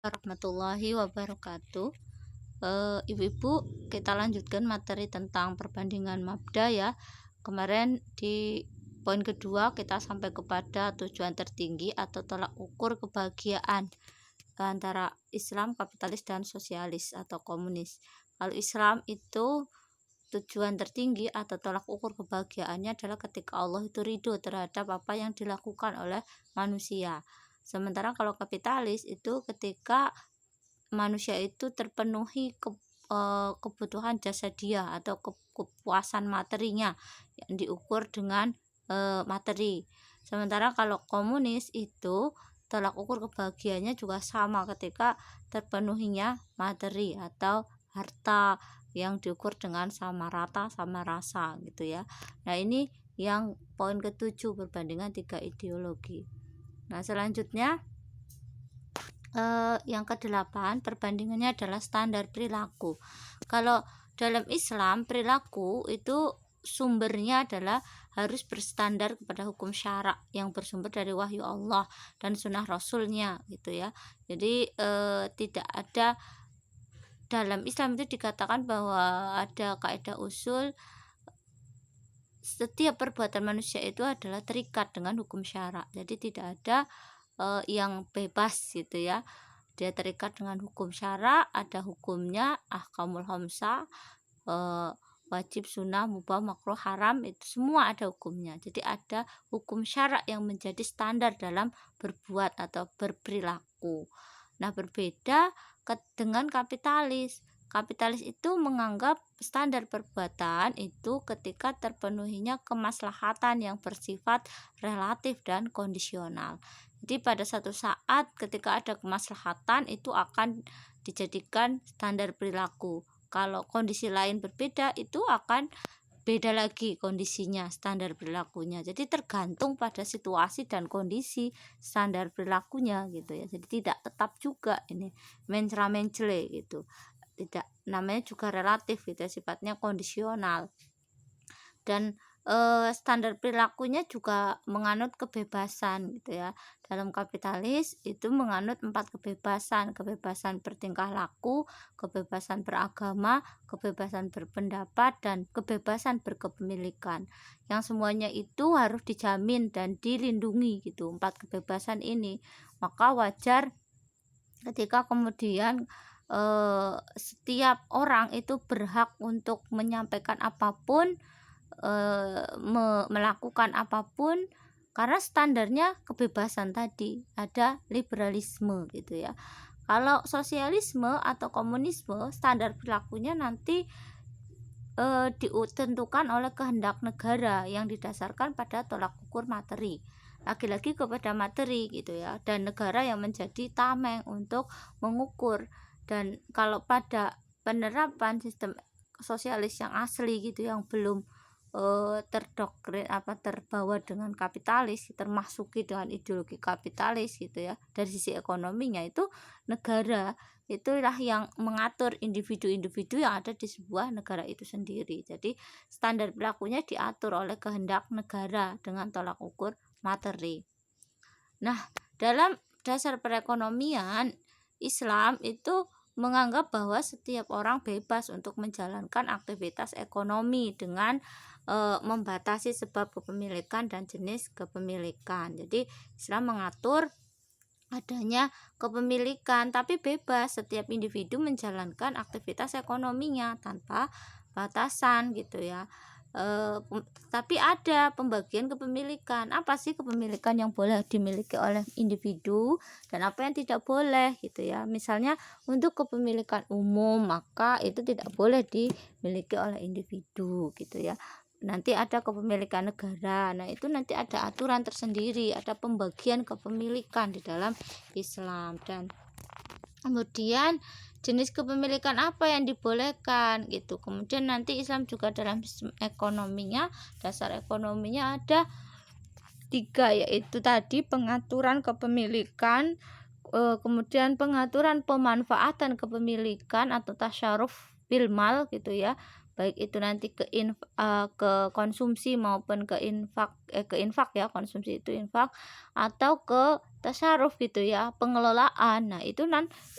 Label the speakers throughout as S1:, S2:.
S1: Warahmatullahi wabarakatuh. Ibu-ibu, kita lanjutkan materi tentang perbandingan mabda ya. Kemarin di poin kedua kita sampai kepada tujuan tertinggi atau tolak ukur kebahagiaan antara Islam, kapitalis, dan sosialis atau komunis. Kalau Islam itu tujuan tertinggi atau tolak ukur kebahagiaannya adalah ketika Allah itu ridho terhadap apa yang dilakukan oleh manusia. Sementara kalau kapitalis itu ketika manusia itu terpenuhi kebutuhan jasadiah atau kepuasan materinya yang diukur dengan materi. Sementara kalau komunis itu tolak ukur kebahagiaannya juga sama ketika terpenuhinya materi atau harta yang diukur dengan sama rata sama rasa gitu ya. Nah, ini yang poin ketujuh, perbandingan tiga ideologi. Nah, selanjutnya yang ke-8 perbandingannya adalah standar perilaku. Kalau dalam Islam, perilaku itu sumbernya adalah harus berstandar kepada hukum syarak yang bersumber dari wahyu Allah dan sunnah Rasulnya gitu ya. Jadi tidak ada, dalam Islam itu dikatakan bahwa ada kaidah usul setiap perbuatan manusia itu adalah terikat dengan hukum syarak. Jadi tidak ada yang bebas gitu ya. Dia terikat dengan hukum syarak, ada hukumnya, ahkamul khamsah, wajib, sunnah, mubah, makruh, haram, itu semua ada hukumnya. Jadi ada hukum syarak yang menjadi standar dalam berbuat atau berperilaku. Nah, berbeda dengan kapitalis. Kapitalis itu menganggap standar perbuatan itu ketika terpenuhinya kemaslahatan yang bersifat relatif dan kondisional. Jadi pada satu saat ketika ada kemaslahatan itu akan dijadikan standar perilaku. Kalau kondisi lain berbeda itu akan beda lagi kondisinya, standar perilakunya. Jadi tergantung pada situasi dan kondisi standar perilakunya gitu ya. Jadi tidak tetap juga ini mencela-mencele gitu. Tidak, namanya juga relatif gitu ya, sifatnya kondisional. Dan standar perilakunya juga menganut kebebasan gitu ya. Dalam kapitalis itu menganut 4 kebebasan: kebebasan bertingkah laku, kebebasan beragama, kebebasan berpendapat, dan kebebasan berkepemilikan. Yang semuanya itu harus dijamin dan dilindungi gitu, 4 kebebasan ini. Maka wajar ketika kemudian setiap orang itu berhak untuk menyampaikan apapun, melakukan apapun, karena standarnya kebebasan tadi, ada liberalisme gitu ya. Kalau sosialisme atau komunisme, standar perilakunya nanti ditentukan oleh kehendak negara yang didasarkan pada tolak ukur materi, lagi-lagi kepada materi gitu ya, dan negara yang menjadi tameng untuk mengukur. Dan kalau pada penerapan sistem sosialis yang asli gitu, yang belum terdoktrin terbawa dengan kapitalis, termasuki dengan ideologi kapitalis gitu ya, dari sisi ekonominya itu negara itulah yang mengatur individu-individu yang ada di sebuah negara itu sendiri. Jadi standar perilakunya diatur oleh kehendak negara dengan tolak ukur materi. Nah, dalam dasar perekonomian Islam itu menganggap bahwa setiap orang bebas untuk menjalankan aktivitas ekonomi dengan membatasi sebab kepemilikan dan jenis kepemilikan. Jadi Islam mengatur adanya kepemilikan, tapi bebas setiap individu menjalankan aktivitas ekonominya tanpa batasan gitu ya. Tapi ada pembagian kepemilikan. Apa sih kepemilikan yang boleh dimiliki oleh individu dan apa yang tidak boleh gitu ya. Misalnya untuk kepemilikan umum, maka itu tidak boleh dimiliki oleh individu gitu ya. Nanti ada kepemilikan negara. Nah, itu nanti ada aturan tersendiri, ada pembagian kepemilikan di dalam Islam. Dan kemudian jenis kepemilikan apa yang dibolehkan gitu. Kemudian nanti Islam juga dalam sistem ekonominya, dasar ekonominya ada 3, yaitu tadi pengaturan kepemilikan, kemudian pengaturan pemanfaatan kepemilikan atau tasyaruf bil mal gitu ya, baik itu nanti ke konsumsi maupun ke infak ya, konsumsi itu infak, atau ke tasaruf gitu ya, pengelolaan. Nah, itu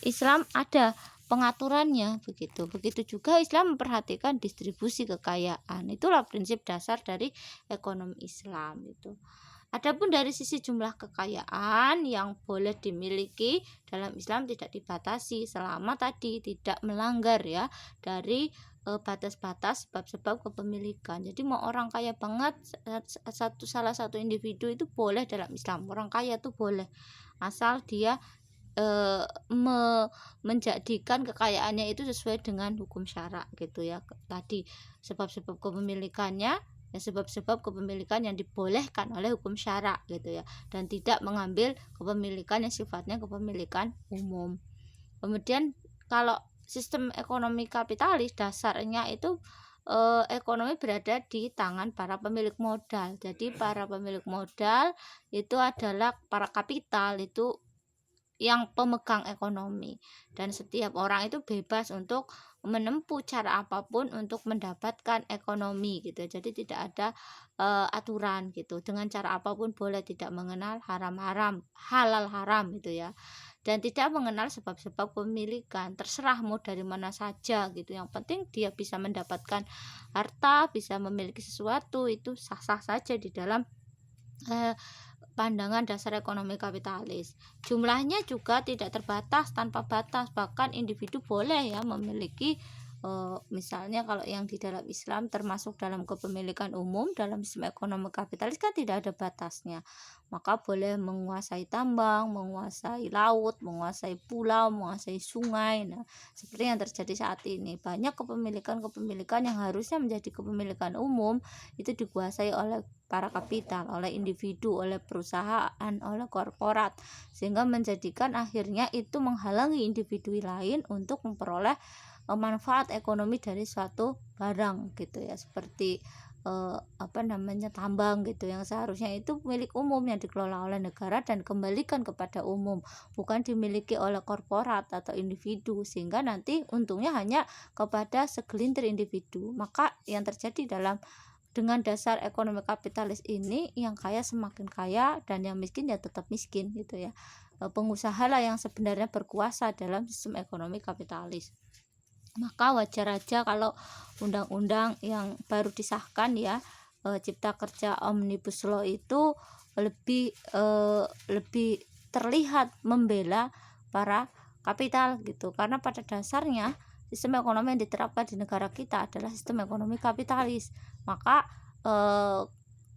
S1: Islam ada pengaturannya begitu. Begitu juga Islam memperhatikan distribusi kekayaan. Itulah prinsip dasar dari ekonomi Islam itu. Adapun dari sisi jumlah kekayaan yang boleh dimiliki dalam Islam tidak dibatasi selama tadi tidak melanggar ya dari batas-batas sebab-sebab kepemilikan. Jadi mau orang kaya banget, salah satu individu itu boleh dalam Islam. Orang kaya itu boleh asal dia eh, menjadikan kekayaannya itu sesuai dengan hukum syara gitu ya. Tadi sebab-sebab kepemilikannya ya, sebab-sebab kepemilikan yang dibolehkan oleh hukum syara gitu ya, dan tidak mengambil kepemilikan yang sifatnya kepemilikan umum. Kemudian kalau sistem ekonomi kapitalis dasarnya itu ekonomi berada di tangan para pemilik modal. Jadi para pemilik modal itu adalah para kapital, itu yang pemegang ekonomi, dan setiap orang itu bebas untuk menempuh cara apapun untuk mendapatkan ekonomi gitu. Jadi tidak ada aturan gitu, dengan cara apapun boleh, tidak mengenal haram-haram, halal haram gitu ya, dan tidak mengenal sebab-sebab pemilikan, terserah mau dari mana saja gitu. Yang penting dia bisa mendapatkan harta, bisa memiliki sesuatu, itu sah-sah saja di dalam pandangan dasar ekonomi kapitalis. Jumlahnya juga tidak terbatas, tanpa batas, bahkan individu boleh ya memiliki misalnya kalau yang di dalam Islam termasuk dalam kepemilikan umum, dalam sistem ekonomi kapitalis kan tidak ada batasnya. Maka boleh menguasai tambang, menguasai laut, menguasai pulau, menguasai sungai. Nah, seperti yang terjadi saat ini, banyak kepemilikan yang harusnya menjadi kepemilikan umum itu dikuasai oleh para kapital, oleh individu, oleh perusahaan, oleh korporat, sehingga menjadikan akhirnya itu menghalangi individu lain untuk memperoleh manfaat ekonomi dari suatu barang gitu ya, seperti tambang gitu, yang seharusnya itu milik umum yang dikelola oleh negara dan kembalikan kepada umum, bukan dimiliki oleh korporat atau individu, sehingga nanti untungnya hanya kepada segelintir individu. Maka yang terjadi dengan dasar ekonomi kapitalis ini, yang kaya semakin kaya dan yang miskin ya tetap miskin gitu ya. Pengusaha lah yang sebenarnya berkuasa dalam sistem ekonomi kapitalis. Maka wajar aja kalau undang-undang yang baru disahkan ya, Cipta Kerja Omnibus Law itu lebih terlihat membela para kapital gitu, karena pada dasarnya sistem ekonomi yang diterapkan di negara kita adalah sistem ekonomi kapitalis. Maka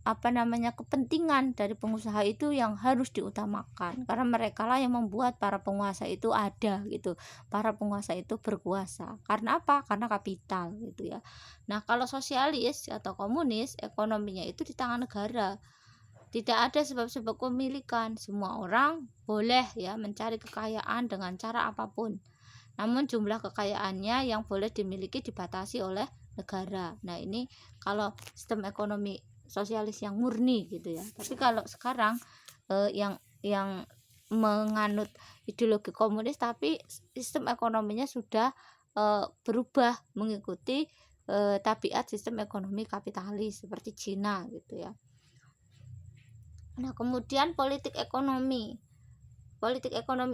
S1: kepentingan dari pengusaha itu yang harus diutamakan, karena mereka lah yang membuat para penguasa itu ada gitu. Para penguasa itu berkuasa karena apa? Karena kapital gitu ya. Nah, kalau sosialis atau komunis, ekonominya itu di tangan negara, tidak ada sebab-sebab kepemilikan. Semua orang boleh ya mencari kekayaan dengan cara apapun, namun jumlah kekayaannya yang boleh dimiliki dibatasi oleh negara. Nah, ini kalau sistem ekonomi sosialis yang murni gitu ya. Tapi kalau sekarang yang menganut ideologi komunis tapi sistem ekonominya sudah berubah mengikuti tabiat sistem ekonomi kapitalis seperti Cina gitu ya. Nah, kemudian politik ekonomi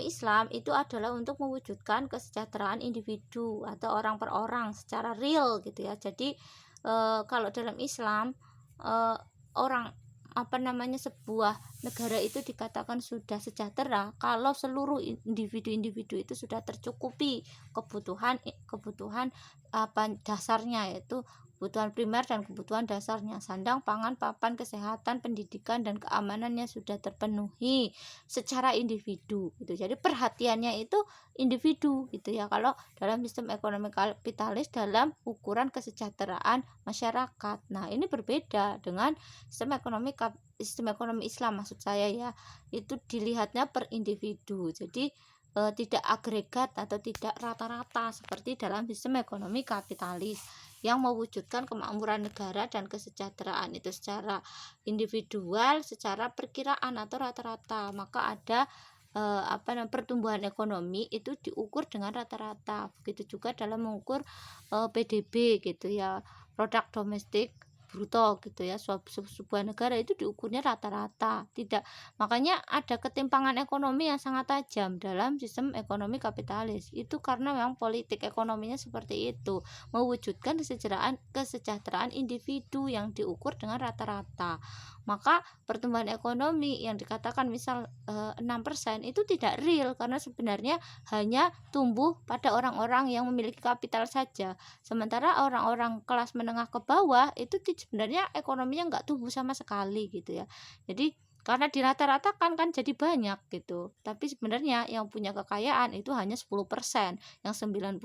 S1: Islam itu adalah untuk mewujudkan kesejahteraan individu atau orang per orang secara real gitu ya. Jadi kalau dalam Islam orang sebuah negara itu dikatakan sudah sejahtera kalau seluruh individu-individu itu sudah tercukupi kebutuhan dasarnya, yaitu kebutuhan primer dan kebutuhan dasarnya, sandang, pangan, papan, kesehatan, pendidikan, dan keamanannya sudah terpenuhi secara individu gitu. Jadi perhatiannya itu individu gitu ya, kalau dalam sistem ekonomi kapitalis dalam ukuran kesejahteraan masyarakat. Nah, ini berbeda dengan sistem ekonomi Islam, maksud saya ya, itu dilihatnya per individu. Jadi tidak agregat atau tidak rata-rata seperti dalam sistem ekonomi kapitalis yang mewujudkan kemakmuran negara dan kesejahteraan itu secara individual, secara perkiraan atau rata-rata. Maka ada pertumbuhan ekonomi itu diukur dengan rata-rata. Begitu juga dalam mengukur PDB gitu ya, produk domestik bruto gitu ya. Sebuah negara itu diukurnya rata-rata, tidak, makanya ada ketimpangan ekonomi yang sangat tajam dalam sistem ekonomi kapitalis. Itu karena memang politik ekonominya seperti itu, mewujudkan kesejahteraan individu yang diukur dengan rata-rata. Maka pertumbuhan ekonomi yang dikatakan misal 6% itu tidak real, karena sebenarnya hanya tumbuh pada orang-orang yang memiliki kapital saja. Sementara orang-orang kelas menengah ke bawah itu sebenarnya ekonominya nggak tumbuh sama sekali gitu ya. Jadi karena dirata-ratakan kan jadi banyak gitu. Tapi sebenarnya yang punya kekayaan itu hanya 10%, yang 90%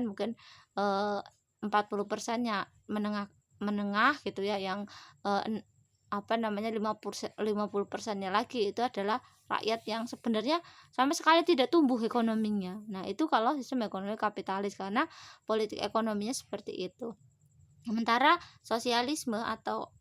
S1: mungkin 40%-nya menengah menengah gitu ya, yang eh, 50%-nya lagi itu adalah rakyat yang sebenarnya sama sekali tidak tumbuh ekonominya. Nah, itu kalau sistem ekonomi kapitalis, karena politik ekonominya seperti itu. Sementara sosialisme atau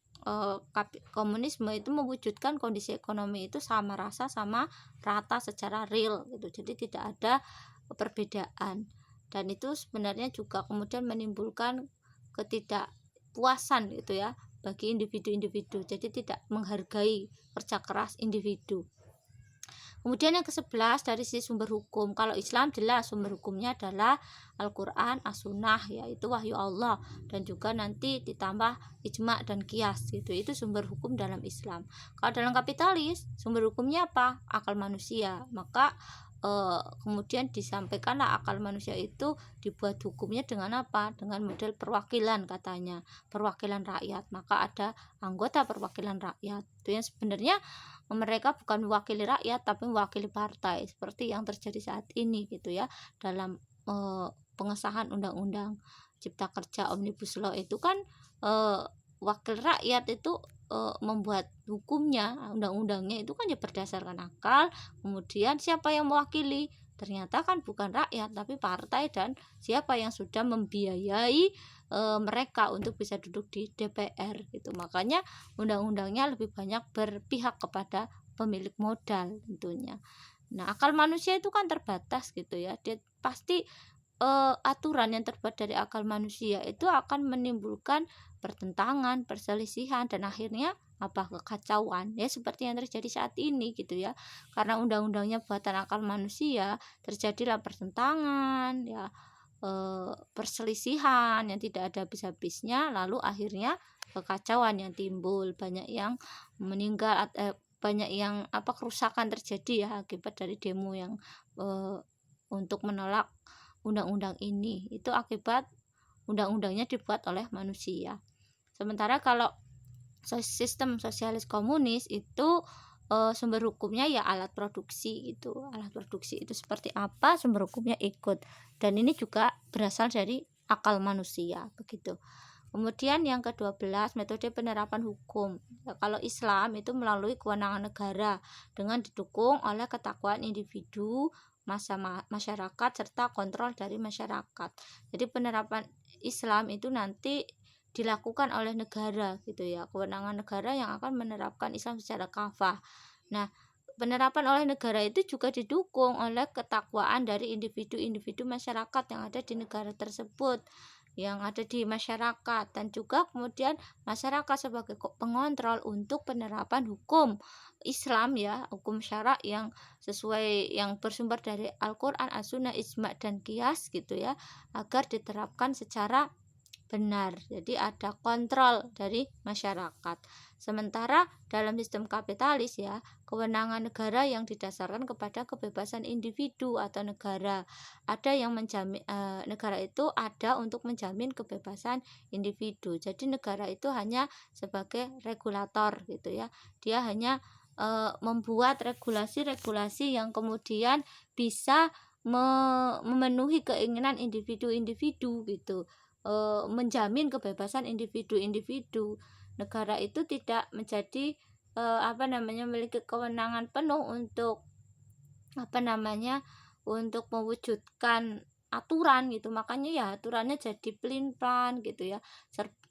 S1: komunisme itu mewujudkan kondisi ekonomi itu sama rasa, sama rata secara real gitu. Jadi tidak ada perbedaan. Dan itu sebenarnya juga kemudian menimbulkan ketidakpuasan gitu ya bagi individu-individu. Jadi tidak menghargai kerja keras individu. Kemudian yang ke-11 dari sisi sumber hukum. Kalau Islam jelas sumber hukumnya adalah Al-Quran, As-Sunnah, yaitu wahyu Allah, dan juga nanti ditambah ijma dan qiyas gitu. Itu sumber hukum dalam Islam. Kalau dalam kapitalis sumber hukumnya apa? Akal manusia. Maka kemudian disampaikanlah akal manusia itu dibuat hukumnya dengan apa? Dengan model perwakilan katanya, perwakilan rakyat. Maka ada anggota perwakilan rakyat. Itu yang sebenarnya mereka bukan mewakili rakyat tapi mewakili partai, seperti yang terjadi saat ini gitu ya, dalam pengesahan undang-undang Cipta Kerja Omnibus Law itu kan wakil rakyat itu membuat hukumnya, undang-undangnya itu kan ya berdasarkan akal. Kemudian siapa yang mewakili? Ternyata kan bukan rakyat tapi partai, dan siapa yang sudah membiayai mereka untuk bisa duduk di DPR gitu. Makanya undang-undangnya lebih banyak berpihak kepada pemilik modal tentunya. Nah, akal manusia itu kan terbatas gitu ya. Dia pasti aturan yang terbuat dari akal manusia itu akan menimbulkan pertentangan, perselisihan, dan akhirnya apa, kekacauan ya, seperti yang terjadi saat ini gitu ya. Karena undang-undangnya buatan akal manusia, terjadilah pertentangan ya, perselisihan yang tidak ada habis-habisnya, lalu akhirnya kekacauan yang timbul, banyak yang meninggal, banyak yang kerusakan terjadi ya akibat dari demo yang untuk menolak undang-undang ini. Itu akibat undang-undangnya dibuat oleh manusia. Sementara kalau sistem sosialis komunis itu sumber hukumnya ya alat produksi gitu. Alat produksi itu seperti apa, sumber hukumnya ikut. Dan ini juga berasal dari akal manusia begitu. Kemudian yang ke-12, metode penerapan hukum. Ya, kalau Islam itu melalui kewenangan negara dengan didukung oleh ketakwaan individu, masyarakat, serta kontrol dari masyarakat. Jadi penerapan Islam itu nanti dilakukan oleh negara gitu ya, kewenangan negara yang akan menerapkan Islam secara kafah. Nah, penerapan oleh negara itu juga didukung oleh ketakwaan dari individu-individu masyarakat yang ada di negara tersebut, yang ada di masyarakat, dan juga kemudian masyarakat sebagai pengontrol untuk penerapan hukum Islam ya, hukum syara yang sesuai, yang bersumber dari Al-Quran, As-Sunnah, Ijma, dan Qiyas gitu ya, agar diterapkan secara benar. Jadi ada kontrol dari masyarakat. Sementara dalam sistem kapitalis ya, kewenangan negara yang didasarkan kepada kebebasan individu atau negara. Ada yang menjamin, negara itu ada untuk menjamin kebebasan individu. Jadi negara itu hanya sebagai regulator gitu ya. Dia hanya membuat regulasi-regulasi yang kemudian bisa memenuhi keinginan individu-individu gitu. Menjamin kebebasan individu-individu. Negara itu tidak menjadi memiliki kewenangan penuh untuk untuk mewujudkan aturan gitu. Makanya ya aturannya jadi pelin-pelan gitu ya,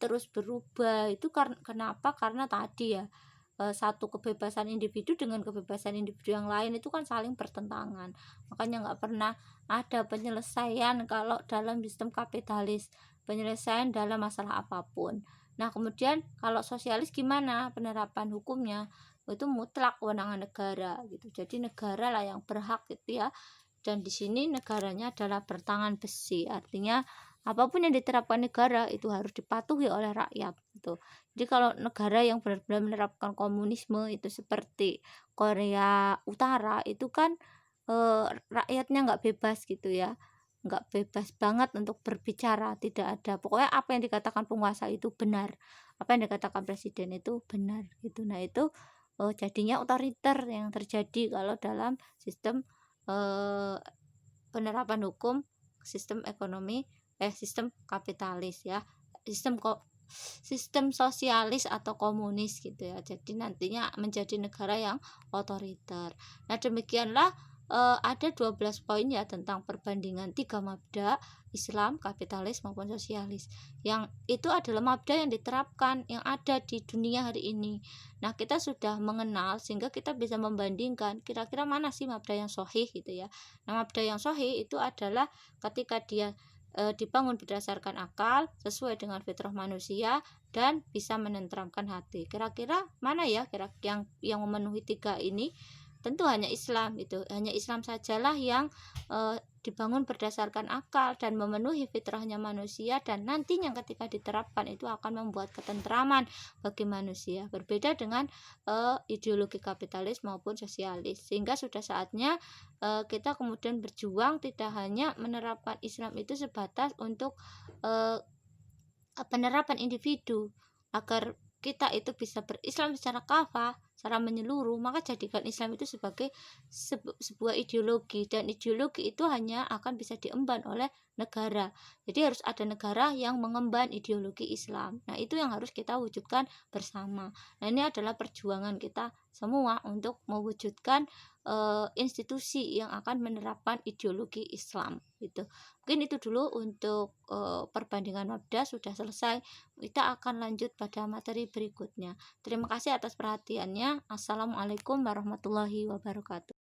S1: terus berubah. Itu kenapa? Karena tadi ya, satu kebebasan individu dengan kebebasan individu yang lain itu kan saling bertentangan. Makanya nggak pernah ada penyelesaian kalau dalam sistem kapitalis, penyelesaian dalam masalah apapun. Nah, kemudian kalau sosialis gimana penerapan hukumnya? Itu mutlak kewenangan negara gitu. Jadi negara lah yang berhak gitu ya. Dan di sini negaranya adalah bertangan besi. Artinya apapun yang diterapkan negara itu harus dipatuhi oleh rakyat gitu. Jadi kalau negara yang benar-benar menerapkan komunisme itu seperti Korea Utara itu kan rakyatnya nggak bebas gitu ya, nggak bebas banget untuk berbicara, tidak ada pokoknya apa yang dikatakan penguasa itu benar, apa yang dikatakan presiden itu benar gitu. Nah itu jadinya otoriter yang terjadi kalau dalam sistem eh, penerapan hukum, sistem ekonomi, sistem kapitalis ya, sistem sistem sosialis atau komunis gitu ya. Jadi nantinya menjadi negara yang otoriter. Nah, demikianlah ada 12 poin ya tentang perbandingan tiga mabda Islam, kapitalis maupun sosialis. Yang itu adalah mabda yang diterapkan yang ada di dunia hari ini. Nah, kita sudah mengenal sehingga kita bisa membandingkan kira-kira mana sih mabda yang sahih gitu ya. Nah, mabda yang sahih itu adalah ketika dia dibangun berdasarkan akal sesuai dengan fitrah manusia dan bisa menenteramkan hati. Kira-kira mana ya yang memenuhi tiga ini? Tentu hanya Islam itu, hanya Islam sajalah yang dibangun berdasarkan akal dan memenuhi fitrahnya manusia, dan nantinya ketika diterapkan itu akan membuat ketentraman bagi manusia, berbeda dengan ideologi kapitalis maupun sosialis. Sehingga sudah saatnya kita kemudian berjuang tidak hanya menerapkan Islam itu sebatas untuk penerapan individu, agar kita itu bisa berislam secara kafah, secara menyeluruh, maka jadikan Islam itu sebagai sebuah ideologi, dan ideologi itu hanya akan bisa diemban oleh negara. Jadi harus ada negara yang mengemban ideologi Islam. Nah, itu yang harus kita wujudkan bersama. Nah, ini adalah perjuangan kita semua untuk mewujudkan institusi yang akan menerapkan ideologi Islam gitu. Mungkin itu dulu untuk perbandingan mabda sudah selesai. Kita akan lanjut pada materi berikutnya. Terima kasih atas perhatiannya. Assalamualaikum warahmatullahi wabarakatuh.